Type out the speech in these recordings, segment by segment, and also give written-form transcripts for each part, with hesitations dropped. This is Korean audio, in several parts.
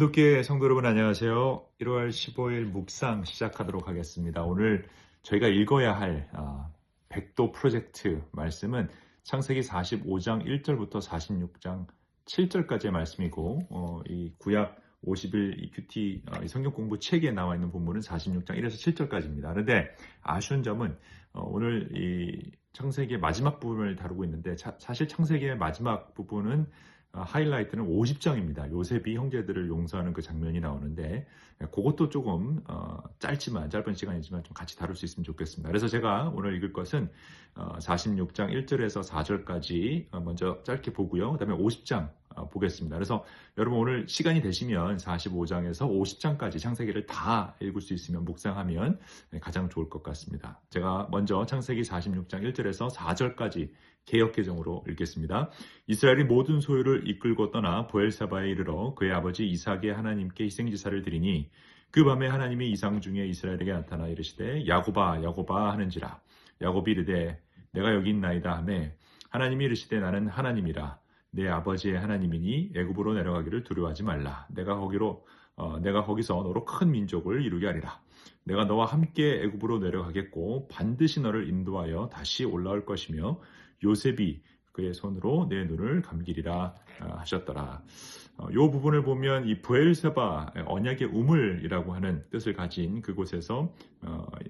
온도계 성도 여러분 안녕하세요. 1월 15일 묵상 시작하도록 하겠습니다. 오늘 저희가 읽어야 할 백도 프로젝트 말씀은 창세기 45장 1절부터 46장 7절까지의 말씀이고 이 구약 50일 이 큐티 성경 공부 책에 나와 있는 본문은 46장 1에서 7절까지입니다. 그런데 아쉬운 점은 오늘 이 창세기의 마지막 부분을 다루고 있는데 사실 창세기의 마지막 부분은 하이라이트는 50장입니다. 요셉이 형제들을 용서하는 그 장면이 나오는데 그것도 조금 짧은 시간이지만 좀 같이 다룰 수 있으면 좋겠습니다. 그래서 제가 오늘 읽을 것은 46장 1절에서 4절까지 먼저 짧게 보고요. 그 다음에 50장 보겠습니다. 그래서 여러분 오늘 시간이 되시면 45장에서 50장까지 창세기를 다 읽을 수 있으면 묵상하면 가장 좋을 것 같습니다. 제가 먼저 창세기 46장 1절에서 4절까지 개역개정으로 읽겠습니다. 이스라엘이 모든 소유를 이끌고 떠나 브엘사바에 이르러 그의 아버지 이삭의 하나님께 희생제사를 드리니 그 밤에 하나님이 이상 중에 이스라엘에게 나타나 이르시되 야곱아 야곱아 하는지라. 야곱이 이르되 내가 여기 있나이다 하매 하나님이 이르시되 나는 하나님이라. 내 아버지의 하나님이니 애굽으로 내려가기를 두려워하지 말라. 내가 거기서 너로 큰 민족을 이루게 하리라. 내가 너와 함께 애굽으로 내려가겠고 반드시 너를 인도하여 다시 올라올 것이며 요셉이 그의 손으로 내 눈을 감기리라 하셨더라. 이 부분을 보면 이 브엘세바 언약의 우물이라고 하는 뜻을 가진 그곳에서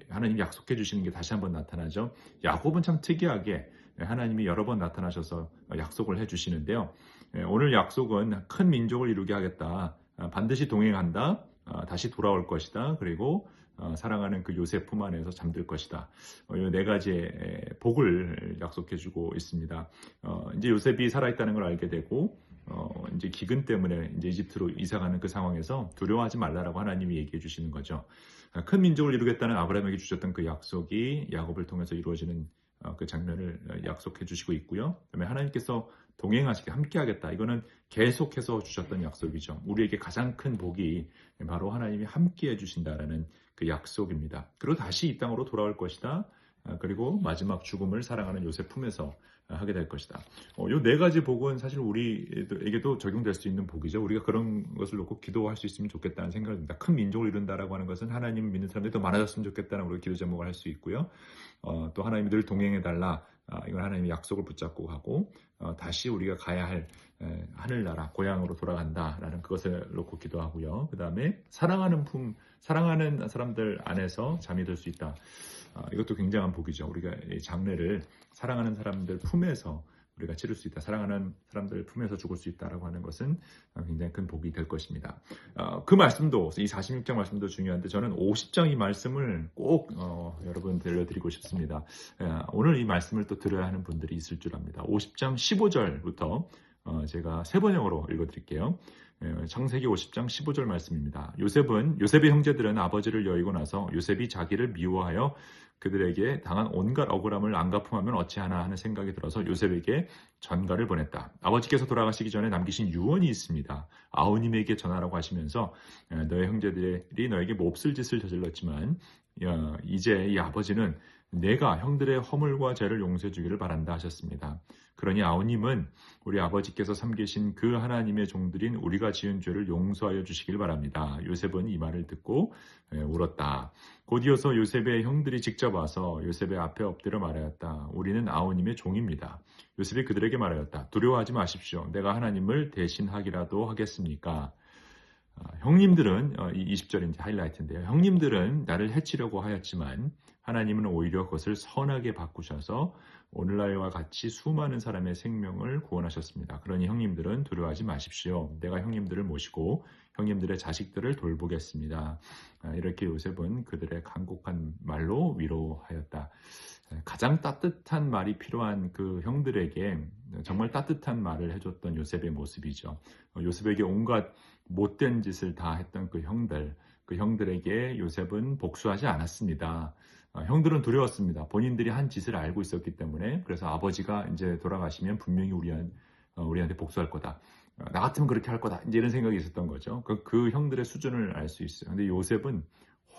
하나님이 약속해 주시는 게 다시 한번 나타나죠. 야곱은 참 특이하게 하나님이 여러 번 나타나셔서 약속을 해주시는데요. 오늘 약속은 큰 민족을 이루게 하겠다. 반드시 동행한다. 다시 돌아올 것이다. 그리고 사랑하는 그 요셉 품 안에서 잠들 것이다. 이 네 가지의 복을 약속해주고 있습니다. 이제 요셉이 살아있다는 걸 알게 되고 이제 기근 때문에 이제 이집트로 이사가는 그 상황에서 두려워하지 말라라고 하나님이 얘기해 주시는 거죠. 큰 민족을 이루겠다는 아브라함에게 주셨던 그 약속이 야곱을 통해서 이루어지는 그 장면을 약속해 주시고 있고요. 그다음에 하나님께서 동행하시게 함께하겠다. 이거는 계속해서 주셨던 약속이죠. 우리에게 가장 큰 복이 바로 하나님이 함께해 주신다라는 그 약속입니다. 그리고 다시 이 땅으로 돌아올 것이다. 그리고 마지막 죽음을 사랑하는 요셉 품에서 하게 될 것이다. 이 네 가지 복은 사실 우리에게도 적용될 수 있는 복이죠. 우리가 그런 것을 놓고 기도할 수 있으면 좋겠다는 생각을 듭니다. 큰 민족을 이룬다라고 하는 것은 하나님 믿는 사람들이 더 많아졌으면 좋겠다는 우리가 기도 제목을 할 수 있고요. 또 하나님이 늘 동행해달라. 이건 하나님이 약속을 붙잡고 가고 다시 우리가 가야 할 하늘나라 고향으로 돌아간다라는 그것을 놓고 기도하고요. 그 다음에 사랑하는 사람들 안에서 잠이 들 수 있다. 이것도 굉장한 복이죠. 우리가 이 장래를 사랑하는 사람들 품에서 우리가 치를 수 있다. 사랑하는 사람들 품에서 죽을 수 있다라고 하는 것은 굉장히 큰 복이 될 것입니다. 그 말씀도 이 46장 말씀도 중요한데 저는 50장 이 말씀을 꼭 여러분 들려드리고 싶습니다. 오늘 이 말씀을 또 들어야 하는 분들이 있을 줄 압니다. 50장 15절부터 제가 세 번역으로 읽어드릴게요. 창세기 50장 15절 말씀입니다. 요셉의 형제들은 아버지를 여의고 나서 요셉이 자기를 미워하여 그들에게 당한 온갖 억울함을 안갚음하면 어찌하나 하는 생각이 들어서 요셉에게 전가를 보냈다. 아버지께서 돌아가시기 전에 남기신 유언이 있습니다. 아우님에게 전하라고 하시면서 너의 형제들이 너에게 몹쓸 짓을 저질렀지만 이제 이 아버지는 내가 형들의 허물과 죄를 용서해 주기를 바란다 하셨습니다. 그러니 아우님은 우리 아버지께서 섬기신 그 하나님의 종들인 우리가 지은 죄를 용서하여 주시길 바랍니다. 요셉은 이 말을 듣고 울었다. 곧 이어서 요셉의 형들이 직접 와서 요셉의 앞에 엎드려 말하였다. 우리는 아우님의 종입니다. 요셉이 그들에게 말하였다. 두려워하지 마십시오. 내가 하나님을 대신하기라도 하겠습니까? 형님들은 이 20절인지 하이라이트인데요. 형님들은 나를 해치려고 하였지만 하나님은 오히려 그것을 선하게 바꾸셔서 오늘날과 같이 수많은 사람의 생명을 구원하셨습니다. 그러니 형님들은 두려워하지 마십시오. 내가 형님들을 모시고 형님들의 자식들을 돌보겠습니다. 이렇게 요셉은 그들의 간곡한 말로 위로하였다. 가장 따뜻한 말이 필요한 그 형들에게 정말 따뜻한 말을 해줬던 요셉의 모습이죠. 요셉에게 온갖 못된 짓을 다 했던 그 형들에게 요셉은 복수하지 않았습니다. 형들은 두려웠습니다. 본인들이 한 짓을 알고 있었기 때문에. 그래서 아버지가 이제 돌아가시면 분명히 우리한테 복수할 거다. 나 같으면 그렇게 할 거다. 이제 이런 생각이 있었던 거죠. 그 형들의 수준을 알 수 있어요. 근데 요셉은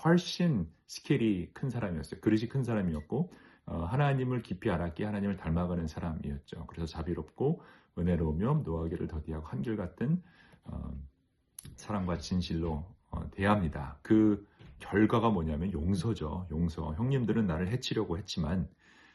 훨씬 스케일이 큰 사람이었어요. 그릇이 큰 사람이었고 하나님을 깊이 알았기에 하나님을 닮아가는 사람이었죠. 그래서 자비롭고 은혜로우며 노하기를 더디하고 한결같은 사랑과 진실로 대합니다. 그 결과가 뭐냐면 용서죠. 용서. 형님들은 나를 해치려고 했지만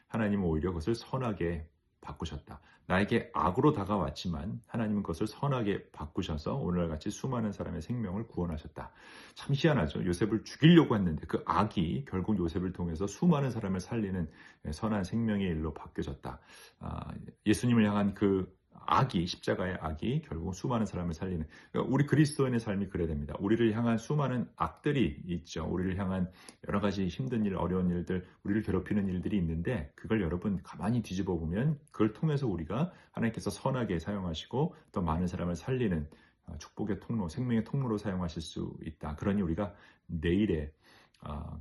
하나님은 오히려 그것을 선하게 바꾸셨다. 나에게 악으로 다가왔지만 하나님은 그것을 선하게 바꾸셔서 오늘날같이 수많은 사람의 생명을 구원하셨다. 참 희한하죠. 요셉을 죽이려고 했는데 그 악이 결국 요셉을 통해서 수많은 사람을 살리는 선한 생명의 일로 바뀌어졌다. 예수님을 향한 그 악이, 십자가의 악이 결국 수많은 사람을 살리는, 그러니까 우리 그리스도인의 삶이 그래야 됩니다. 우리를 향한 수많은 악들이 있죠. 우리를 향한 여러 가지 힘든 일, 어려운 일들, 우리를 괴롭히는 일들이 있는데 그걸 여러분 가만히 뒤집어 보면 그걸 통해서 우리가 하나님께서 선하게 사용하시고 또 많은 사람을 살리는 축복의 통로, 생명의 통로로 사용하실 수 있다. 그러니 우리가 내일의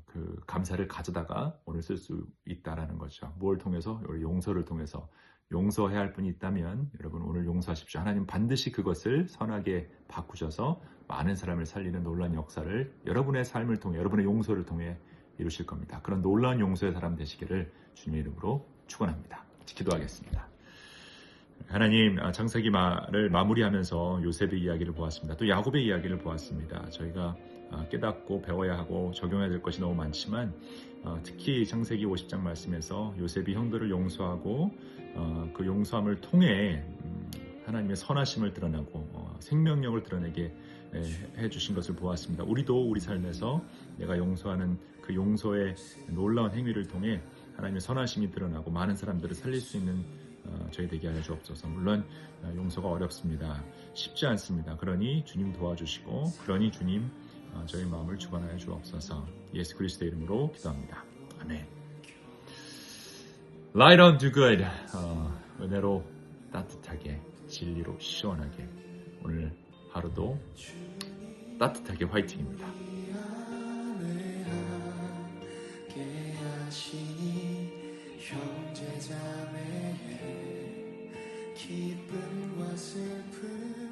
그 감사를 가져다가 오늘 쓸 수 있다라는 거죠. 뭘 통해서? 우리 용서를 통해서. 용서해야 할 분이 있다면 여러분 오늘 용서하십시오. 하나님 반드시 그것을 선하게 바꾸셔서 많은 사람을 살리는 놀라운 역사를 여러분의 삶을 통해, 여러분의 용서를 통해 이루실 겁니다. 그런 놀라운 용서의 사람 되시기를 주님의 이름으로 축원합니다. 기도하겠습니다. 하나님, 창세기 말을 마무리하면서 요셉의 이야기를 보았습니다. 또 야곱의 이야기를 보았습니다. 저희가 깨닫고 배워야 하고 적용해야 될 것이 너무 많지만 특히 창세기 50장 말씀에서 요셉이 형들을 용서하고 그 용서함을 통해 하나님의 선하심을 드러나고 생명력을 드러내게 해주신 것을 보았습니다. 우리도 우리 삶에서 내가 용서하는 그 용서의 놀라운 행위를 통해 하나님의 선하심이 드러나고 많은 사람들을 살릴 수 있는 저희 되게 하여 주옵소서. 물론 용서가 어렵습니다. 쉽지 않습니다. 그러니 주님 도와주시고 그러니 주님 저희 마음을 주관하여 주옵소서. 예수 그리스도의 이름으로 기도합니다. 아멘. Light on to good. 은혜로 따뜻하게 진리로 시원하게 오늘 하루도 따뜻하게 화이팅입니다. 형제자매의 기쁨과 슬픔